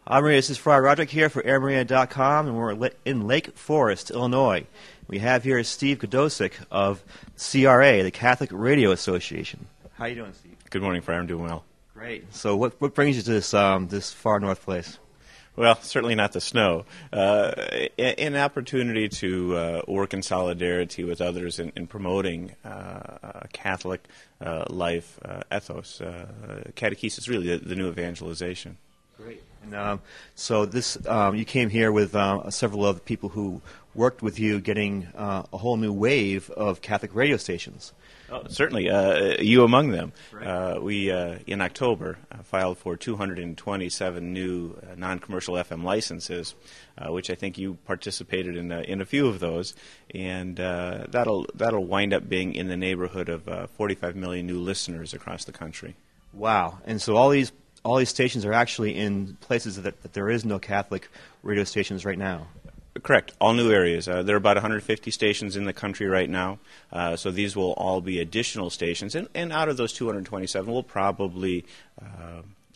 Hi, Maria. This is Friar Roderick here for AirMaria.com, and we're in Lake Forest, Illinois. We have here Steve Gajdosik of CRA, the Catholic Radio Association. How are you doing, Steve? Good morning, Friar. I'm doing well. Great. So what brings you to this far north place? Well, certainly not the snow. An opportunity to work in solidarity with others in promoting Catholic life ethos. Catechesis, really the new evangelization. Great. And so this, you came here with several of the people who worked with you getting a whole new wave of Catholic radio stations. Oh, certainly, you among them. Right. We, in October, filed for 227 new non-commercial FM licenses, which I think you participated in a few of those, and that'll wind up being in the neighborhood of 45 million new listeners across the country. Wow. And so all these stations are actually in places that there is no Catholic radio stations right now. Correct. All new areas. There are about 150 stations in the country right now, so these will all be additional stations. And out of those 227, we'll probably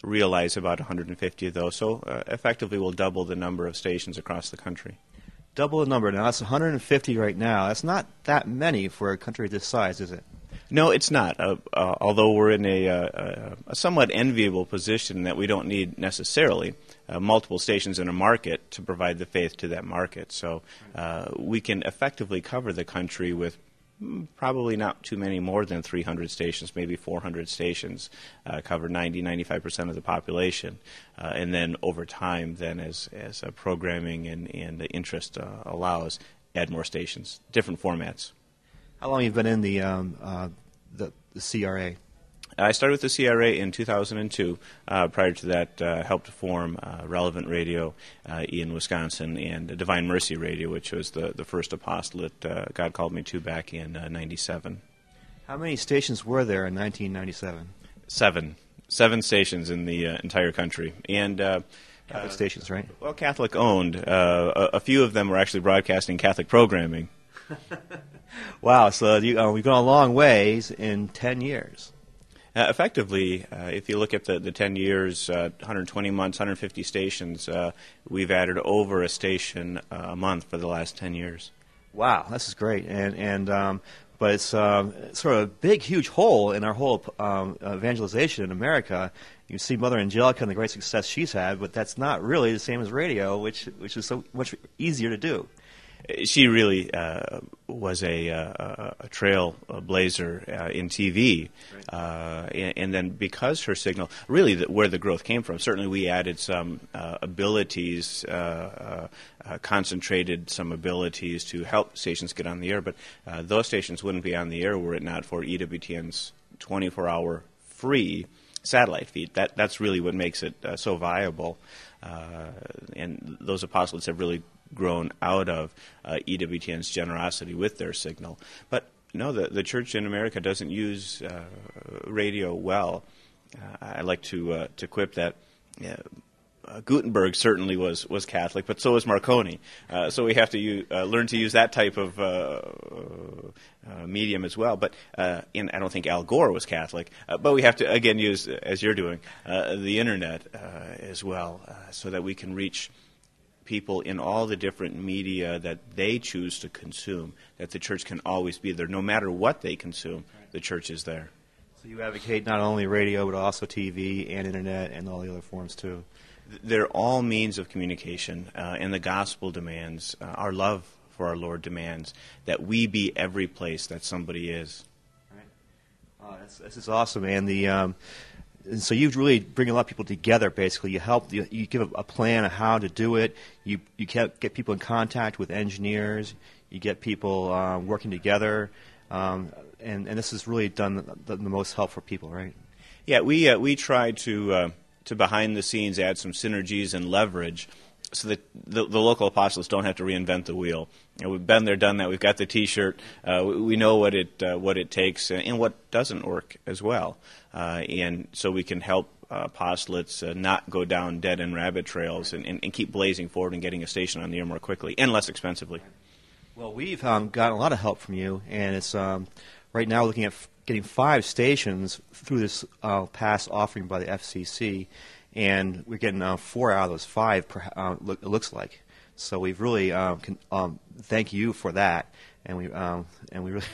realize about 150 of those. So effectively, we'll double the number of stations across the country. Double the number. Now, that's 150 right now. That's not that many for a country this size, is it? No, it's not. Although we're in a somewhat enviable position that we don't need necessarily multiple stations in a market to provide the faith to that market. So we can effectively cover the country with probably not too many more than 300 stations, maybe 400 stations, cover 90-95% of the population. And then over time, then as programming and the interest allows, add more stations, different formats. How long have you been in the CRA? I started with the CRA in 2002. Prior to that, helped form Relevant Radio in Wisconsin and Divine Mercy Radio, which was the first apostolate God called me to back in 97. How many stations were there in 1997? Seven stations in the entire country. And Catholic stations, right? Well, Catholic owned. A few of them were actually broadcasting Catholic programming. Wow, so we've gone a long ways in 10 years. Effectively, if you look at the 10 years, 120 months, 150 stations, we've added over a station a month for the last 10 years. Wow, this is great. But it's sort of a big, huge hole in our whole evangelization in America. You see Mother Angelica and the great success she's had, but that's not really the same as radio, which is so much easier to do. She really was a trailblazer in TV, right. And then because her signal, really where the growth came from, certainly we added some abilities, concentrated some abilities to help stations get on the air, but those stations wouldn't be on the air were it not for EWTN's 24-hour free satellite feed. That's really what makes it so viable, and those apostolates have really grown out of EWTN's generosity with their signal. But no, the church in America doesn't use radio well. I like to quip that Gutenberg certainly was Catholic, but so was Marconi. So we have to learn to use that type of medium as well. But and I don't think Al Gore was Catholic, but we have to again use, as you're doing, the internet as well, so that we can reach people in all the different media that they choose to consume, that the church can always be there. No matter what they consume, the church is there. So you advocate not only radio, but also TV and internet and all the other forms too. They're all means of communication, and the gospel demands, our love for our Lord demands, that we be every place that somebody is. Right. This is awesome, and and so you really bring a lot of people together. Basically, you give a plan of how to do it. You get people in contact with engineers. You get people working together, and this has really done the most help for people, right? Yeah, we try to behind the scenes add some synergies and leverage, so that the local apostles don't have to reinvent the wheel. We've been there, done that. We've got the T-shirt. We know what it takes and what doesn't work as well. And so we can help apostolates not go down dead-end rabbit trails and keep blazing forward and getting a station on the air more quickly and less expensively. Well, we've gotten a lot of help from you, and it's right now we're looking at getting 5 stations through this past offering by the FCC, and we're getting 4 out of those 5. It looks like. So we've really thank you for that, and we really,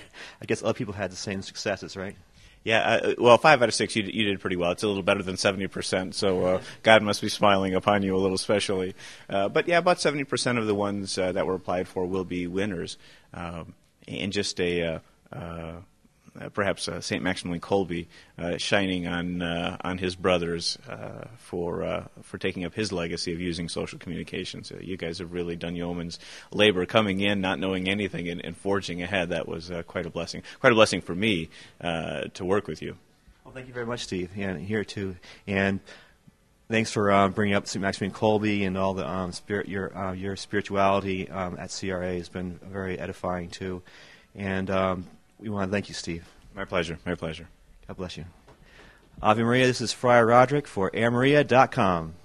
I guess other people had the same successes, right? Yeah, well, 5 out of 6, you did pretty well. It's a little better than 70%, so God must be smiling upon you a little specially. But yeah, about 70% of the ones that were applied for will be winners. And just perhaps St. Maximilian Kolbe shining on his brothers for taking up his legacy of using social communications. You guys have really done yeoman's labor coming in, not knowing anything, and forging ahead. That was quite a blessing. Quite a blessing for me to work with you. Well, thank you very much, Steve. Yeah, here too. And thanks for bringing up St. Maximilian Kolbe and all the your spirituality at CRA has been very edifying too. And we want to thank you, Steve. My pleasure. My pleasure. God bless you. Ave Maria, this is Friar Roderick for AirMaria.com.